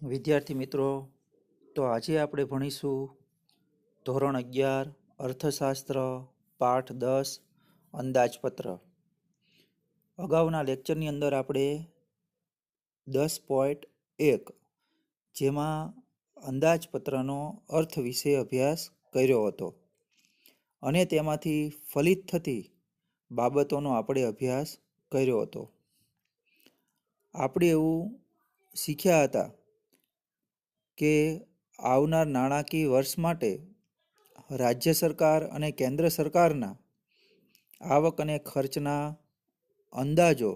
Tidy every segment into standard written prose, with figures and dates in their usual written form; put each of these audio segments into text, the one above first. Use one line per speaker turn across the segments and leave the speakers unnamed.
વિદ્યાર્થી મિત્રો, તો આજે આપણે ભણીશું ધોરણ 11 અર્થશાસ્ત્ર પાઠ 10 અંદાજપત્ર. અગાઉના લેક્ચરની અંદર આપણે 10.1 જેમાં અંદાજપત્રનો અર્થ વિશે અભ્યાસ કર્યો હતો અને તેમાંથી ફલિત થતી બાબતોનો આપણે અભ્યાસ કર્યો હતો. આપણે એવું શીખ્યા હતા કે આવનાર નાણાકીય વર્ષ માટે રાજ્ય સરકાર અને કેન્દ્ર સરકારના આવક અને ખર્ચના અંદાજો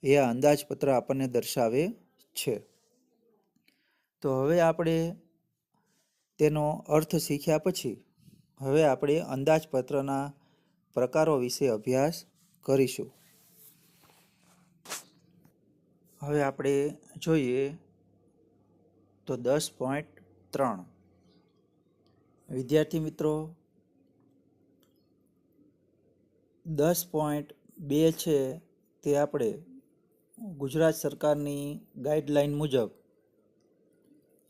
એ અંદાજપત્ર આપણને દર્શાવે છે. તો હવે આપણે તેનો અર્થ શીખ્યા પછી હવે આપણે અંદાજપત્રના પ્રકારો વિશે અભ્યાસ કરીશું. હવે આપણે જોઈએ તો 10.3. વિદ્યાર્થી મિત્રો, 10.2 છે તે આપણે ગુજરાત સરકારની ગાઈડલાઈન મુજબ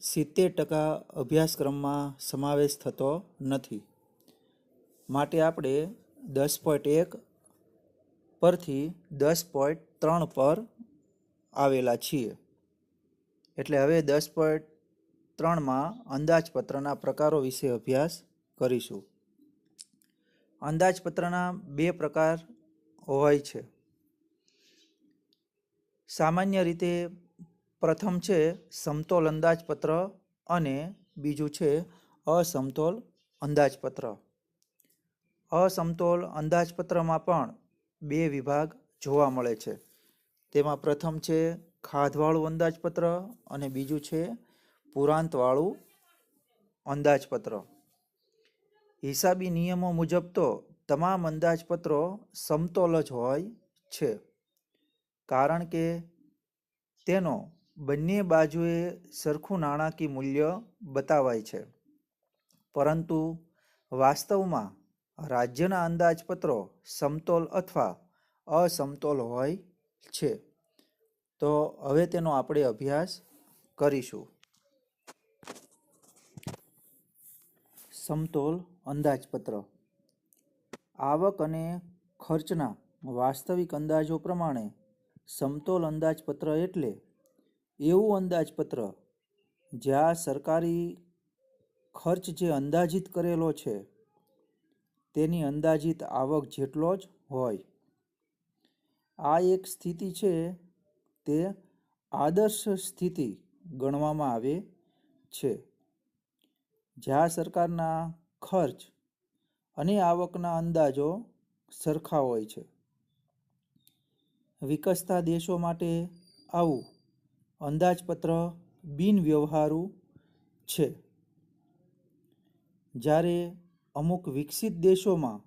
70% અભ્યાસક્રમમાં સમાવેશ થતો નથી. માટે આપણે 10.1 પરથી 10.3 પર આવેલા છીએ. એટલે હવે 10.3માં અંદાજપત્રના પ્રકારો વિશે અભ્યાસ કરીશું. અંદાજપત્રના 2 પ્રકાર હોય છે. સામાન્ય રીતે પ્રથમ છે સમતોલ અંદાજપત્ર અને બીજું છે અસમતોલ અંદાજપત્ર. અસમતોલ અંદાજપત્રમાં પણ 2 વિભાગ જોવા મળે છે. તેમાં પ્રથમ છે ખાધવાળું અંદાજપત્ર અને બીજું છે પુરાંતવાળું અંદાજપત્ર. હિસાબી નિયમો મુજબ તો તમામ અંદાજપત્રો સમતોલ જ હોય છે, કારણ કે તેનો બંને બાજુએ સરખું નાણાકીય મૂલ્ય બતાવાય છે. પરંતુ વાસ્તવમાં રાજ્યના અંદાજપત્રો સમતોલ અથવા અસમતોલ હોય છે. તો હવે તેનો આપણે અભ્યાસ કરીશું. સમતોલ અંદાજપત્ર. આવક અને ખર્ચના વાસ્તવિક અંદાજો પ્રમાણે સમતોલ અંદાજપત્ર એટલે એવું અંદાજપત્ર જ્યાં સરકારી ખર્ચ જે અંદાજિત કરેલો છે તેની અંદાજિત આવક જેટલો જ હોય. આ એક સ્થિતિ છે તે આદર્શ સ્થિતિ ગણવામાં આવે છે, જ્યાં સરકારના ખર્ચ અને આવકના અંદાજો સરખા હોય છે. વિકસતા દેશો માટે આવું અંદાજપત્ર બિનવ્યવહારુ છે, જ્યારે અમુક વિકસિત દેશોમાં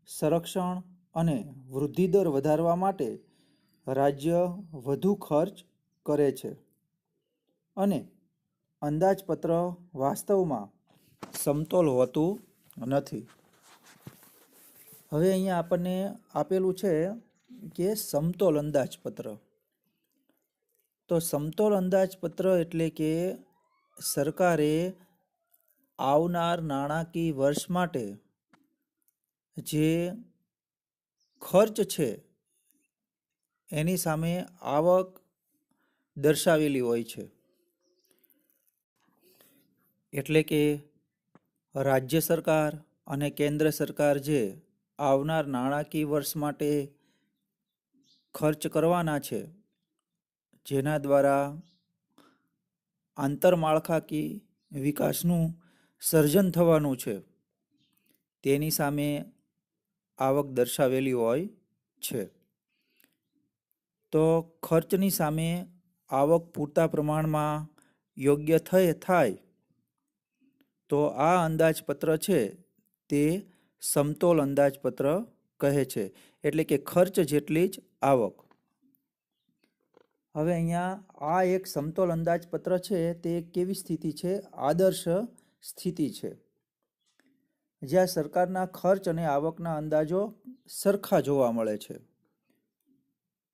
સંરક્ષણ અને વૃદ્ધિદર વધારવા માટે રાજ્ય વધુ ખર્ચ કરે છે અને અંદાજપત્ર વાસ્તવમાં સમતોલ હોતું નથી. હવે અહીંયા આપણને આપેલું છે કે સમતોલ અંદાજપત્ર. તો સમતોલ અંદાજપત્ર એટલે કે સરકારે આવનાર નાણાકીય વર્ષ માટે જે ખર્ચ છે એની સામે આવક દર્શાવેલી હોય છે. એટલે કે રાજ્ય સરકાર અને કેન્દ્ર સરકાર જે આવનાર નાણાકીય વર્ષ માટે ખર્ચ કરવાના છે, જેના દ્વારા આંતરમાળખાકીય વિકાસનું સર્જન થવાનું છે, તેની સામે આવક દર્શાવેલી હોય છે. તો ખર્ચની સામે આવક પૂરતા પ્રમાણમાં યોગ્ય થાય તો આ અંદાજપત્ર છે તે સમતોલ અંદાજપત્ર કહે છે. એટલે કે ખર્ચ જેટલી જ આવક. હવે અહીંયા આ એક સમતોલ અંદાજપત્ર છે તે કેવી સ્થિતિ છે? આદર્શ સ્થિતિ છે, જ્યાં સરકારના ખર્ચ અને આવકના અંદાજો સરખા જોવા મળે છે.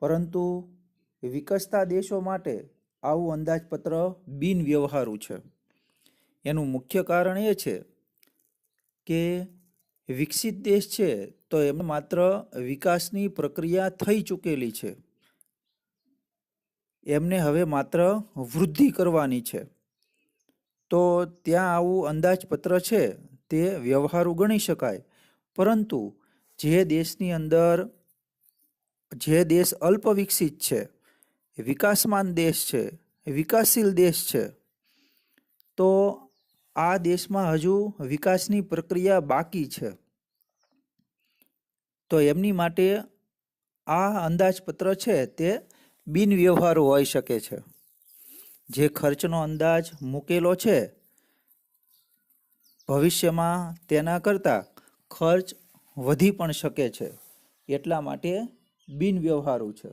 પરંતુ વિકસતા દેશો માટે આવું અંદાજપત્ર બિનવ્યવહારુ છે. એનું મુખ્ય કારણ એ છે કે વિકસિત દેશ છે તો એમાં માત્ર વિકાસની પ્રક્રિયા થઈ ચૂકેલી છે, એમને હવે માત્ર વૃદ્ધિ કરવાની છે. તો ત્યાં આવું અંદાજપત્ર છે તે વ્યવહારુ ગણી શકાય. પરંતુ જે દેશની અંદર જે દેશ અલ્પ વિકસિત છે, વિકાસમાન દેશ છે, વિકાસશીલ દેશ છે, તો આ દેશમાં હજુ વિકાસની પ્રક્રિયા બાકી છે. તો એમની માટે આ અંદાજપત્ર છે તે બિનવ્યવહારુ હોઈ શકે છે. જે ખર્ચનો અંદાજ મૂકેલો છે ભવિષ્યમાં તેના કરતાં ખર્ચ વધી પણ શકે છે, એટલા માટે બિનવ્યવહારુ છે.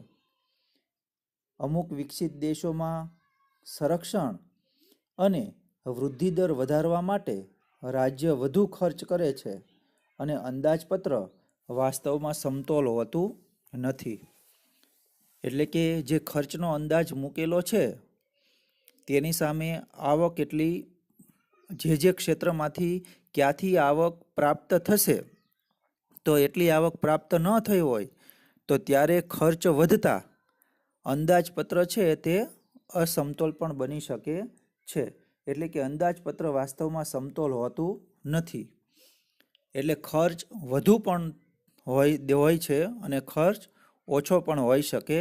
અમુક વિકસિત દેશોમાં સંરક્ષણ અને વૃદ્ધિદર વધારવા માટે રાજ્ય વધુ ખર્ચ કરે છે અને અંદાજપત્ર વાસ્તવમાં સમતોલ હોતું નથી. એટલે કે જે ખર્ચનો અંદાજ મૂકેલો છે તેની સામે આવક એટલી જે ક્ષેત્રમાંથી ક્યાંથી આવક પ્રાપ્ત થશે, તો એટલી આવક પ્રાપ્ત ન થઈ હોય તો ત્યારે ખર્ચ વધતા અંદાજપત્ર છે તે અસમતોલ પણ બની શકે છે. એટલે કે અંદાજપત્ર વાસ્તવમાં સમતોલ હોતું નથી. એટલે ખર્ચ વધુ પણ હોય છે અને ખર્ચ ઓછો પણ હોઈ શકે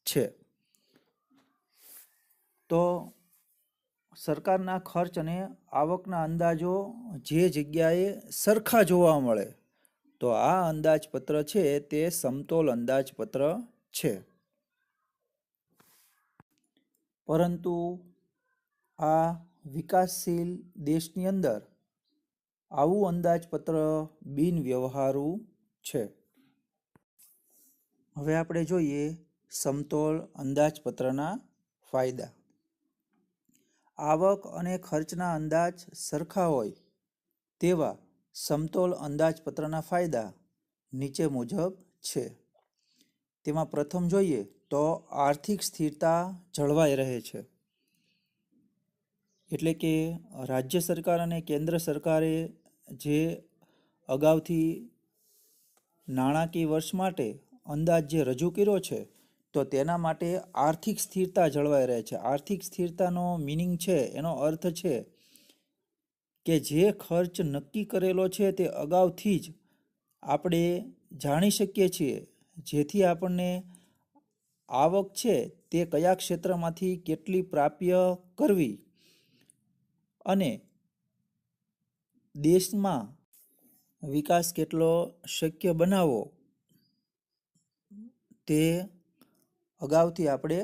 છે. તો સરકારના ખર્ચ અને આવકના અંદાજો જે જગ્યાએ સરખા જોવા મળે તો આ અંદાજપત્ર છે તે સમતોલ અંદાજપત્ર છે. પરંતુ આ વિકાસશીલ દેશની અંદર આવું અંદાજપત્ર બિનવ્યવહારુ છે. હવે આપણે જોઈએ સમતોલ અંદાજપત્રના ફાયદા. આવક અને ખર્ચના અંદાજ સરખા હોય તેવા સમતોલ અંદાજપત્રના ફાયદા નીચે મુજબ છે. તેમાં પ્રથમ જોઈએ તો આર્થિક સ્થિરતા જળવાઈ રહે છે. એટલે કે રાજ્ય સરકાર અને કેન્દ્ર સરકારે જે અગાઉથી નાણાકીય વર્ષ માટે અંદાજ જે રજૂ કર્યો છે તો તેના માટે આર્થિક સ્થિરતા જળવાઈ રહે છે. આર્થિક સ્થિરતાનો મિનિંગ છે, એનો અર્થ છે કે જે ખર્ચ નક્કી કરેલો છે તે અગાઉથી જ આપણે જાણી શકીએ છીએ, જેથી આપણને આવક છે તે કયા ક્ષેત્રમાંથી કેટલી પ્રાપ્ય કરવી અને દેશમાં વિકાસ કેટલો શક્ય બનાવવો તે અગાઉથી આપણે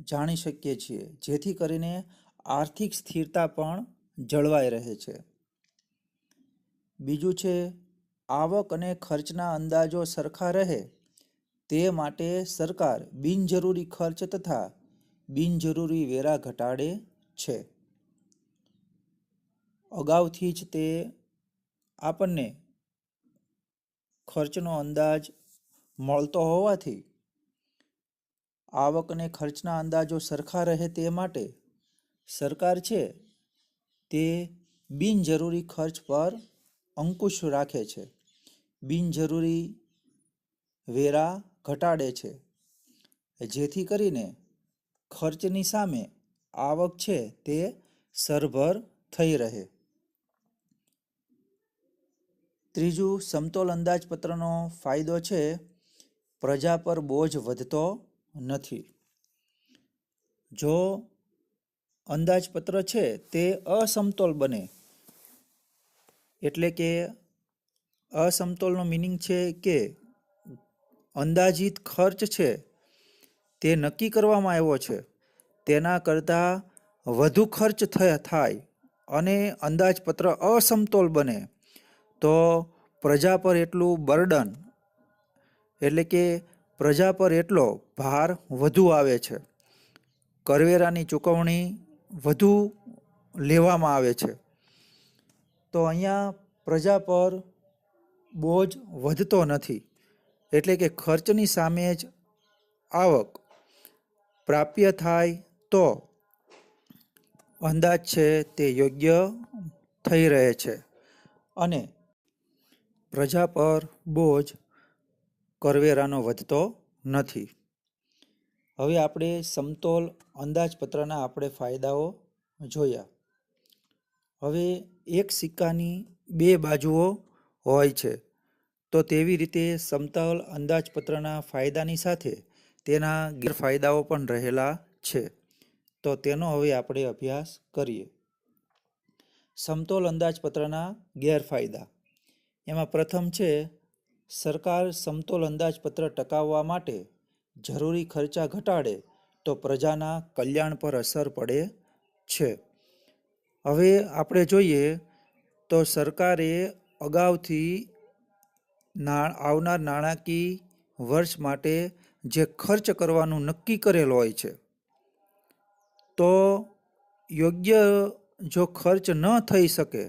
જાણી શકીએ છીએ, જેથી કરીને આર્થિક સ્થિરતા પણ જળવાઈ રહે છે. બીજું છે આવક અને ખર્ચના અંદાજો સરખા રહે તે માટે સરકાર બિનજરૂરી ખર્ચ તથા બિનજરૂરી વેરા ઘટાડે છે. અગાઉથી જ તે આપણને ખર્ચનો અંદાજ મળતો હોવાથી આવક અને ખર્ચના અંદાજો સરખા રહે તે માટે સરકાર છે તે બિનજરૂરી ખર્ચ પર અંકુશ રાખે છે, બિનજરૂરી વેરા ઘટાડે છે, જેથી કરીને ખર્ચની સામે આવક છે તે સરભર થઈ રહે. ત્રીજું સમતોલ અંદાજપત્રનો ફાયદો છે પ્રજા પર બોજ વધતો નથી. જો અંદાજપત્ર છે તે અસમતોલ બને, એટલે કે અસમતોલનો મિનિંગ છે કે અંદાજિત ખર્ચ છે તે નક્કી કરવામાં આવ્યો છે તેના કરતાં વધુ ખર્ચ થાય અને અંદાજપત્ર અસમતોલ બને તો પ્રજા પર એટલું બર્ડન, એટલે કે પ્રજા પર એટલો ભાર વધુ આવે છે, કરવેરાની ચૂકવણી વધુ લેવામાં આવે છે. તો અહીંયા પ્રજા પર બોજ વધતો નથી. એટલે કે ખર્ચની સામે જ આવક પ્રાપ્ય થાય તો અંદાજ છે તે યોગ્ય થઈ રહે છે અને પ્રજા પર બોજ કરવેરાનો વધતો નથી. હવે આપણે સમતોલ અંદાજપત્રના આપણે ફાયદાઓ જોયા. હવે એક સિક્કાની બે બાજુઓ હોય છે, તો તેવી રીતે સમતોલ અંદાજપત્રના ફાયદાની સાથે તેના ગેરફાયદાઓ પણ રહેલા છે. તો તેનો હવે આપણે અભ્યાસ કરીએ. સમતોલ અંદાજપત્રના ગેરફાયદા. એમાં પ્રથમ છે, સરકાર સમતોલ અંદાજપત્ર ટકાવવા માટે જરૂરી ખર્ચા ઘટાડે તો પ્રજાના કલ્યાણ પર અસર પડે છે. હવે આપણે જોઈએ તો સરકારે અગાઉથી આવનાર નાણાકીય વર્ષ માટે જે ખર્ચ કરવાનું નક્કી કરેલ હોય છે, તો યોગ્ય જો ખર્ચ ન થઈ શકે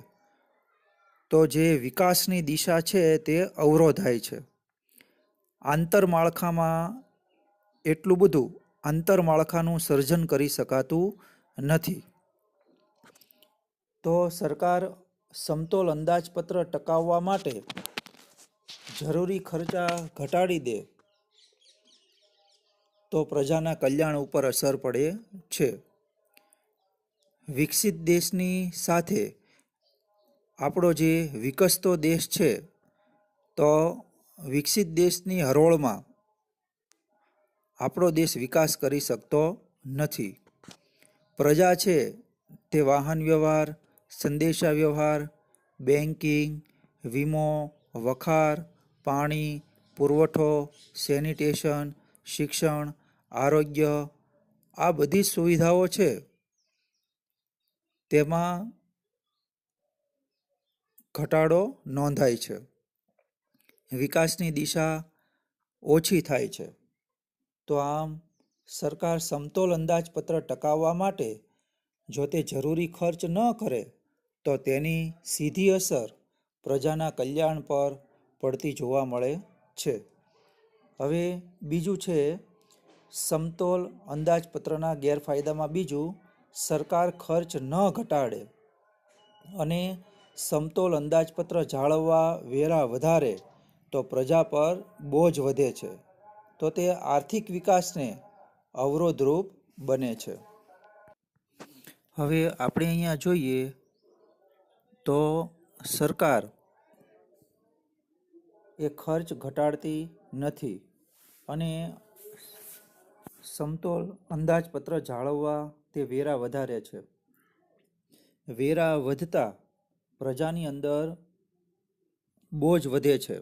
તો જે વિકાસની દિશા છે તે અવરોધાય છે. આંતરમાળખામાં એટલું બધું આંતરમાળખાનું સર્જન કરી શકાતું નથી. તો સરકાર સમતોલ અંદાજપત્ર ટકાવવા માટે જરૂરી ખર્ચા ઘટાડી દે તો પ્રજાના કલ્યાણ ઉપર અસર પડે છે. વિકસિત દેશની સાથે આપણો જે વિકસતો દેશ છે, તો વિકસિત દેશની હરોળમાં આપણો દેશ વિકાસ કરી શકતો નથી. પ્રજા છે તે વાહન વ્યવહાર, સંદેશા વ્યવહાર, બેન્કિંગ, વીમો, વખાર, પાણી, પુરવઠો, સેનિટેશન, શિક્ષણ, આરોગ્ય, આ બધી સુવિધાઓ છે તેમાં ઘટાડો નોંધાય છે. વિકાસની દિશા ઓછી થાય છે. તો આમ સરકાર સમતોલ અંદાજપત્ર ટકાવવા માટે જો તે જરૂરી ખર્ચ ન કરે તો તેની સીધી અસર પ્રજાના કલ્યાણ પર પડતી જોવા મળે છે. હવે બીજું છે, સમતોલ અંદાજપત્રના ગેરફાયદામાં બીજું, સરકાર ખર્ચ ન ઘટાડે અને સમતોલ અંદાજપત્ર જાળવવા વેરા વધારે તો પ્રજા પર બોજ વધે છે, તો તે આર્થિક વિકાસને અવરોધરૂપ બને છે. હવે આપણે અહીંયા જોઈએ તો સરકાર એ ખર્ચ ઘટાડતી નથી અને સમતોલ અંદાજપત્ર જાળવવા તે વેરા વધારે છે. વેરા વધતા પ્રજાની અંદર બોજ વધે છે.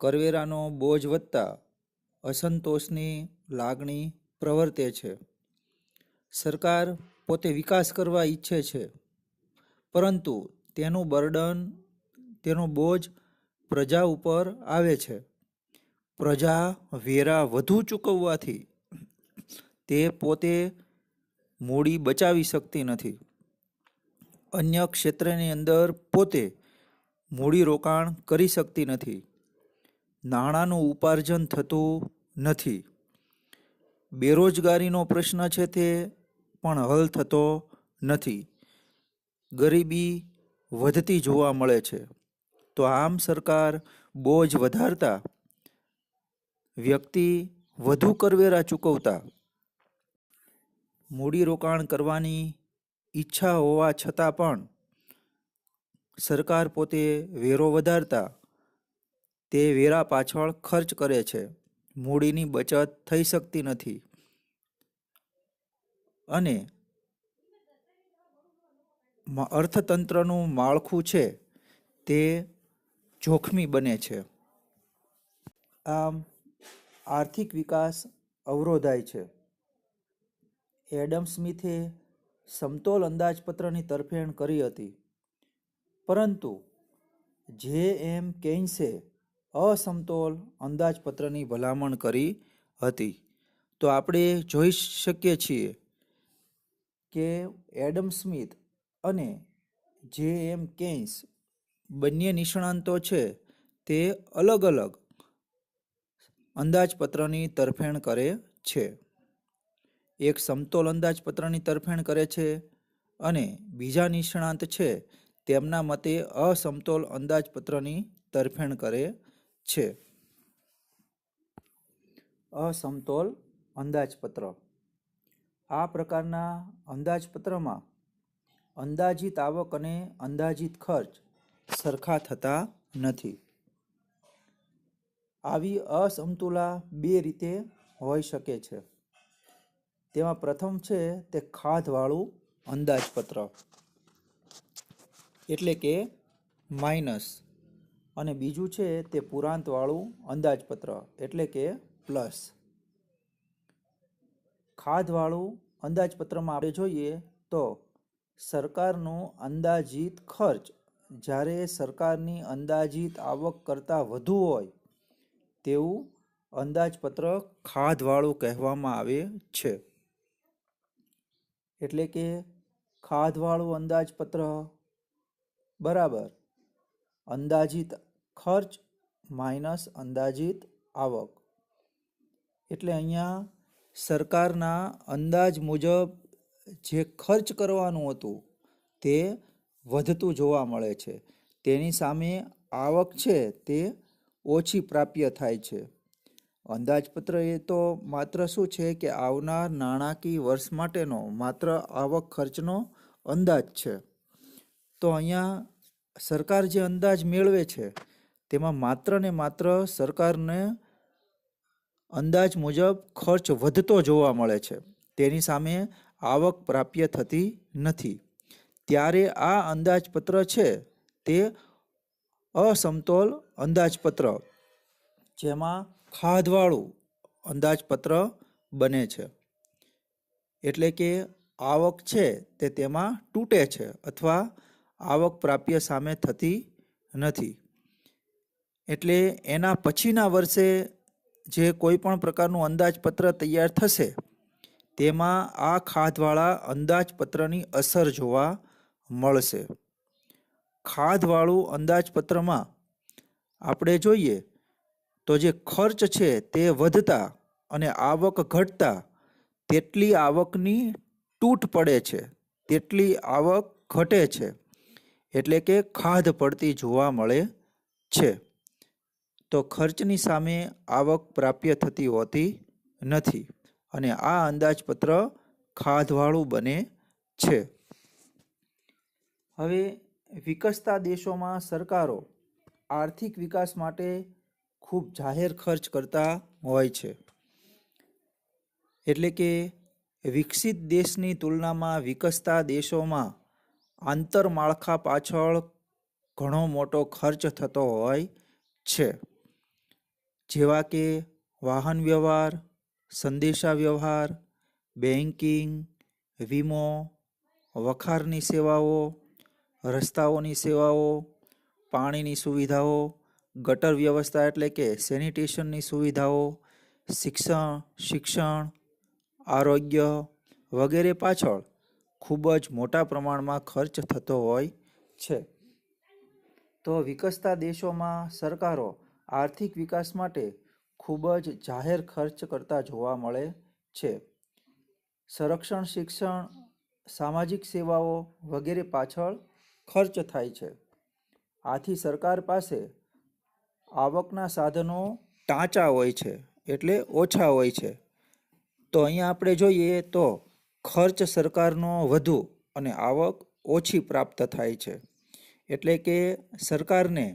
કરવેરાનો બોજ વધતા અસંતોષની લાગણી પ્રવર્તે છે. સરકાર પોતે વિકાસ કરવા ઈચ્છે છે, પરંતુ તેનું બર્ડન, તેનો બોજ પ્રજા ઉપર આવે છે. પ્રજા વેરા વધુ ચૂકવવાથી તે પોતે મૂડી બચાવી શકતી નથી. અન્ય ક્ષેત્રની અંદર પોતે મૂડી રોકાણ કરી શકતી નથી. નાણાંનું ઉપાર્જન થતું નથી. બેરોજગારીનો પ્રશ્ન છે તે પણ હલ થતો નથી. ગરીબી વધતી જોવા મળે છે. તો આમ સરકાર બોજ વધારતા વ્યક્તિ વધુ કરવેરા ચૂકવતા મૂડીરોકાણ કરવાની ઈચ્છા હોવા છતાં પણ સરકાર પોતે વેરો વધારતા તે વેરા પાછળ ખર્ચ કરે છે. મૂડીની બચત થઈ શકતી નથી અને અર્થતંત્રનું માળખું છે તે જોખમી બને છે. આમ આર્થિક વિકાસ અવરોધાય છે. એડમ સ્મિથે સમતોલ અંદાજપત્રની તરફેણ કરી હતી, પરંતુ જે.એમ. કેન્સે અસમતોલ અંદાજપત્રની ભલામણ કરી હતી. તો આપણે જોઈ શકીએ છીએ કે એડમ સ્મિથ અને જે.એમ. કેન્સ બંને નિષ્ણાંતો છે તે અલગ અલગ અંદાજપત્રની તરફેણ કરે છે. એક સમતોલ અંદાજપત્રની તરફેણ કરે છે અને બીજા નિષ્ણાંત છે તેમના મતે અસમતોલ અંદાજપત્રની તરફેણ કરે છે. અસમતોલ અંદાજપત્ર. આ પ્રકારના અંદાજપત્રમાં અંદાજિત આવક અને અંદાજિત ખર્ચ સરખા થતા નથી. આવી અસમતુલા બે રીતે હોઈ શકે છે. તેમાં પ્રથમ છે તે ખાધવાળું અંદાજપત્ર એટલે કે માઇનસ, અને બીજું છે તે પુરાંતવાળું અંદાજપત્ર એટલે કે પ્લસ. ખાધવાળું અંદાજપત્રમાં આપણે જોઈએ તો સરકારનું અંદાજિત ખર્ચ જ્યારે સરકારની અંદાજિત આવક કરતાં વધુ હોય તેવું અંદાજપત્ર ખાધવાળું કહેવામાં આવે છે. એટલે કે ખાધવાળું અંદાજપત્ર બરાબર અંદાજિત ખર્ચ માઇનસ અંદાજિત આવક. એટલે અહીંયા સરકારના અંદાજ મુજબ જે ખર્ચ કરવાનું હતું તે વધતું જોવા મળે છે. તેની સામે આવક છે તે ઓછી પ્રાપ્ય થાય છે. અંદાજપત્ર એ તો માત્ર શું છે કે આવનાર નાણાકીય વર્ષ માટેનો માત્ર આવક ખર્ચનો અંદાજ છે. તો અહીંયા સરકાર જે અંદાજ મેળવે છે તેમાં માત્ર ને માત્ર સરકારને અંદાજ મુજબ ખર્ચ વધતો જોવા મળે છે. તેની સામે આવક પ્રાપ્ય થતી નથી. ત્યારે આ અંદાજપત્ર છે તે અસમતોલ અંદાજપત્ર જેમાં ખાધવાળું અંદાજપત્ર બને છે. એટલે કે આવક છે તે તેમાં તૂટે છે અથવા આવક પ્રાપ્ય સામે થતી નથી. એટલે એના પછીના વર્ષે જે કોઈ પણ પ્રકારનું અંદાજપત્ર તૈયાર થશે તેમાં આ ખાધવાળા અંદાજપત્રની અસર જોવા મળશે. ખાધવાળું અંદાજપત્રમાં આપણે જોઈએ તો જે ખર્ચ છે તે વધતા અને આવક ઘટતા તેટલી આવકની તૂટ પડે છે, તેટલી આવક ઘટે છે. એટલે કે ખાધ પડતી જોવા મળે છે. તો ખર્ચની સામે આવક પ્રાપ્ય થતી હોતી નથી અને આ અંદાજપત્ર ખાધવાળું બને છે. હવે વિકસતા દેશોમાં સરકારો આર્થિક વિકાસ માટે ખૂબ જાહેર ખર્ચ કરતા હોય છે. એટલે કે વિકસિત દેશની તુલનામાં વિકસતા દેશોમાં આંતરમાળખા પાછળ ઘણો મોટો ખર્ચ થતો હોય છે. જેવા કે વાહન વ્યવહાર, સંદેશા વ્યવહાર, બેન્કિંગ, વીમો, વખારની સેવાઓ, રસ્તાઓની સેવાઓ, પાણીની સુવિધાઓ, ગટર વ્યવસ્થા એટલે કે સેનિટેશનની સુવિધાઓ, શિક્ષણ, આરોગ્ય વગેરે પાછળ ખૂબ જ મોટા પ્રમાણમાં ખર્ચ થતો હોય છે. તો વિકસતા દેશોમાં સરકારો આર્થિક વિકાસ માટે ખૂબ જ જાહેર ખર્ચ કરતા જોવા મળે છે. સંરક્ષણ, શિક્ષણ, સામાજિક સેવાઓ વગેરે પાછળ ખર્ચ થાય છે. આથી સરકાર પાસે આવકના સાધનો ટાંચા હોય છે એટલે ઓછા હોય છે. તો અહીંયા આપણે જોઈએ તો ખર્ચ સરકારનો વધુ અને આવક ઓછી પ્રાપ્ત થાય છે. એટલે કે સરકારને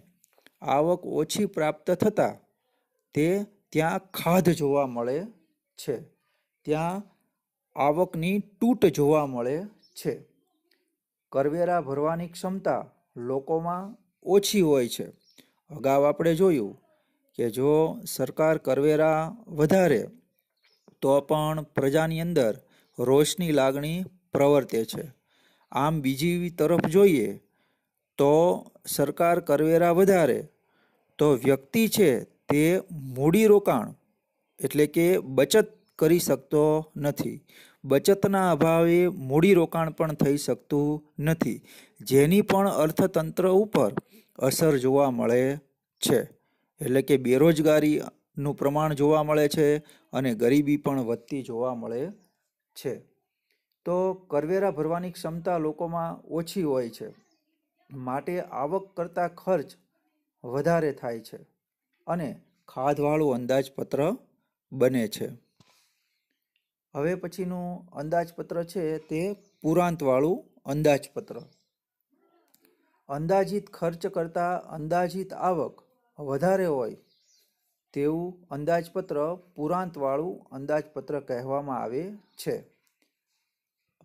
આવક ઓછી પ્રાપ્ત થતાં તે ત્યાં ખાધ જોવા મળે છે, ત્યાં આવકની તૂટ જોવા મળે છે. કરવેરા ભરવાની ક્ષમતા લોકોમાં ઓછી હોય છે. અગાઉ આપણે જોયું કે જો સરકાર કરવેરા વધારે તો પણ પ્રજાની અંદર રોષની લાગણી પ્રવર્તે છે. આમ બીજી તરફ જોઈએ તો સરકાર કરવેરા વધારે તો વ્યક્તિ છે તે મૂડીરોકાણ એટલે કે બચત કરી શકતો નથી. બચતના અભાવે મૂડીરોકાણ પણ થઈ શકતું નથી, જેની પણ અર્થતંત્ર ઉપર અસર જોવા મળે છે. એટલે કે બેરોજગારીનું પ્રમાણ જોવા મળે છે અને ગરીબી પણ વધતી જોવા મળે છે. તો કરવેરા ભરવાની ક્ષમતા લોકોમાં ઓછી હોય છે, માટે આવક કરતાં ખર્ચ વધારે થાય છે અને ખાધવાળું અંદાજપત્ર બને છે. હવે પછીનું અંદાજપત્ર છે તે પુરાંતવાળું અંદાજપત્ર. અંદાજિત ખર્ચ કરતાં અંદાજિત આવક વધારે હોય તેવું અંદાજપત્ર પુરાંતવાળું અંદાજપત્ર કહેવામાં આવે છે.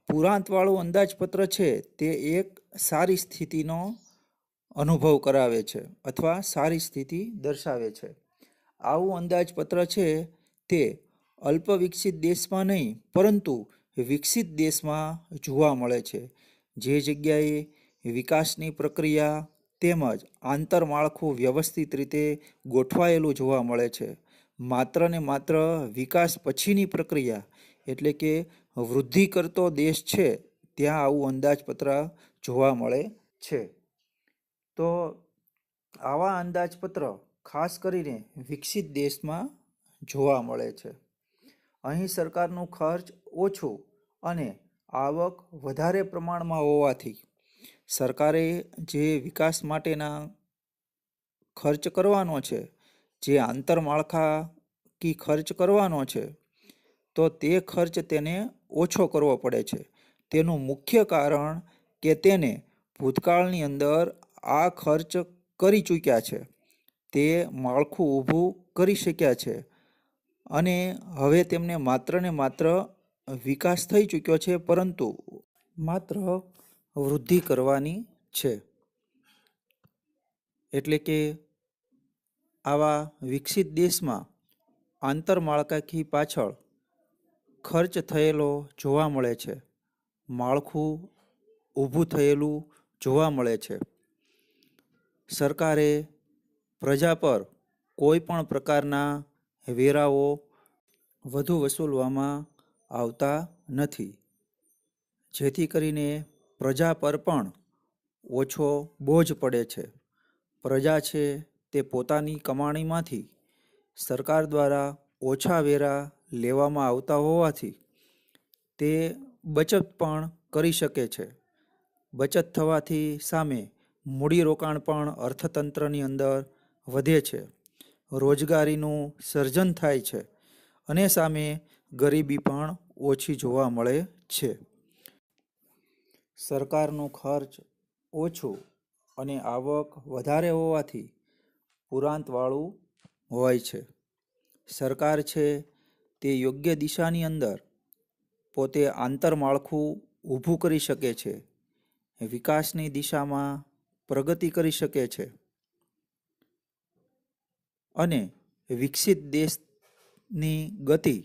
પુરાંતવાળું અંદાજપત્ર છે તે એક સારી સ્થિતિનો અનુભવ કરાવે છે અથવા સારી સ્થિતિ દર્શાવે છે. આવું અંદાજપત્ર છે તે અલ્પ વિકસિત દેશમાં નહીં પરંતુ વિકસિત દેશમાં જોવા મળે છે, જે જગ્યાએ વિકાસની પ્રક્રિયા તેમજ આંતરમાળખું વ્યવસ્થિત રીતે ગોઠવાયેલું જોવા મળે છે. માત્ર ને માત્ર વિકાસ પછીની પ્રક્રિયા એટલે કે વૃદ્ધિ કરતો દેશ છે ત્યાં આવું અંદાજપત્ર જોવા મળે છે. તો આવા અંદાજપત્ર ખાસ કરીને વિકસિત દેશમાં જોવા મળે છે. અહીં સરકારનું ખર્ચ ઓછું અને આવક વધારે પ્રમાણમાં હોવાથી સરકારે જે વિકાસ માટેના ખર્ચ કરવાનો છે, જે આંતરમાળખાકીય ખર્ચ કરવાનો છે, તો તે ખર્ચ તેને ઓછો કરવો પડે છે. તેનું મુખ્ય કારણ કે તેને ભૂતકાળની અંદર આ ખર્ચ કરી ચૂક્યા છે, તે માળખું ઊભું કરી શક્યા છે અને હવે તેમને માત્ર ને માત્ર વિકાસ થઈ ચૂક્યો છે પરંતુ માત્ર વૃદ્ધિ કરવાની છે. એટલે કે આવા વિકસિત દેશમાં આંતરમાળખાકીય પાછળ ખર્ચ થયેલો જોવા મળે છે, માળખું ઊભું થયેલું જોવા મળે છે. સરકારે પ્રજા પર કોઈ પણ પ્રકારના વેરાઓ વધુ વસૂલવામાં આવતા નથી, જેથી કરીને પ્રજા પર પણ ઓછો બોજ પડે છે. પ્રજા છે તે પોતાની કમાણીમાંથી સરકાર દ્વારા ઓછા વેરા લેવામાં આવતા હોવાથી તે બચત પણ કરી શકે છે. બચત થવાથી સામે મૂડીરોકાણ પણ અર્થતંત્રની અંદર વધે છે, રોજગારીનું સર્જન થાય છે અને સામે ગરીબી પણ ઓછી જોવા મળે છે. સરકારનું ખર્ચ ઓછું અને આવક વધારે હોવાથી પુરાંતવાળું હોય છે. સરકાર છે તે યોગ્ય દિશાની અંદર પોતે આંતરમાળખું ઊભું કરી શકે છે, વિકાસની દિશામાં પ્રગતિ કરી શકે છે અને વિકસિત દેશની ગતિ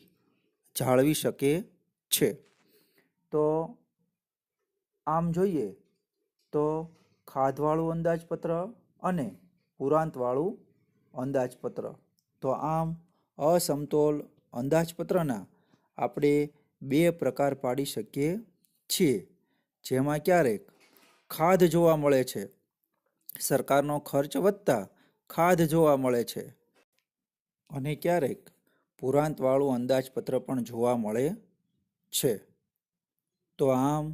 જાળવી શકે છે. તો આમ જોઈએ તો ખાધવાળું અંદાજપત્ર અને પુરાંતવાળું અંદાજપત્ર. તો આમ અસમતોલ અંદાજપત્રના આપણે બે પ્રકાર પાડી શકીએ છીએ, જેમાં ક્યારેક ખાધ જોવા મળે છે, સરકારનો ખર્ચ વધતા ખાધ જોવા મળે છે અને ક્યારેક પુરાંતવાળું અંદાજપત્ર પણ જોવા મળે છે. તો આમ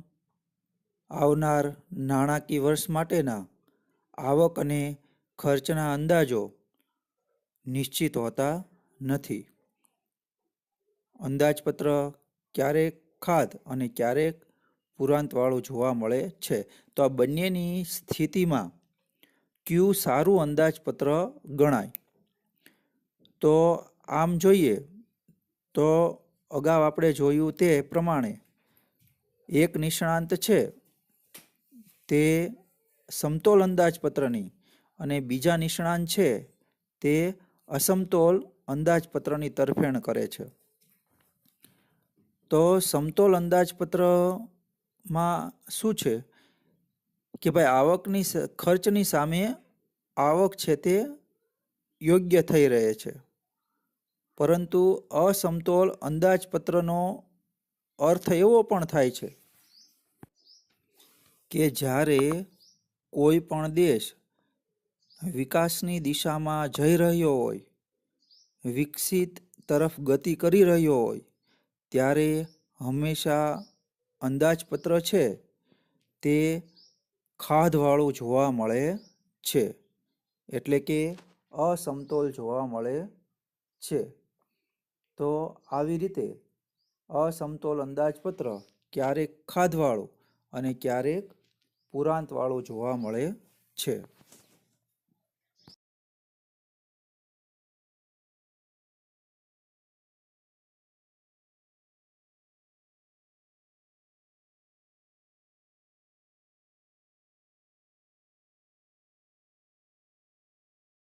આવનાર નાણાકીય વર્ષ માટેના આવક અને ખર્ચના અંદાજો નિશ્ચિત હોતા નથી. અંદાજપત્ર ક્યારેક ખાધ અને ક્યારેક પુરાંતવાળું જોવા મળે છે. તો આ બંનેની સ્થિતિમાં કયું સારું અંદાજપત્ર ગણાય? તો આમ જોઈએ તો અગાઉ આપણે જોયું તે પ્રમાણે એક નિષ્ણાંત છે તે સમતોલ અંદાજપત્રની અને બીજા નિષ્ણાંત છે તે અસમતોલ અંદાજપત્રની તરફેણ કરે છે. તો સમતોલ અંદાજપત્રમાં શું છે કે ભાઈ આવકની ખર્ચની સામે આવક છે તે યોગ્ય થઈ રહે છે, પરંતુ અસમતોલ અંદાજપત્રનો અર્થ એવો પણ થાય છે કે જ્યારે કોઈ પણ દેશ વિકાસની દિશામાં જઈ રહ્યો હોય, વિકસિત તરફ ગતિ કરી રહ્યો હોય, ત્યારે હંમેશા અંદાજપત્ર છે તે ખાધવાળું જોવા મળે છે, એટલે કે અસમતોલ જોવા મળે છે. તો આવી રીતે અસમતોલ અંદાજપત્ર ક્યારેક ખાધવાળું અને ક્યારેક પુરાંતવાળું જોવા મળે છે.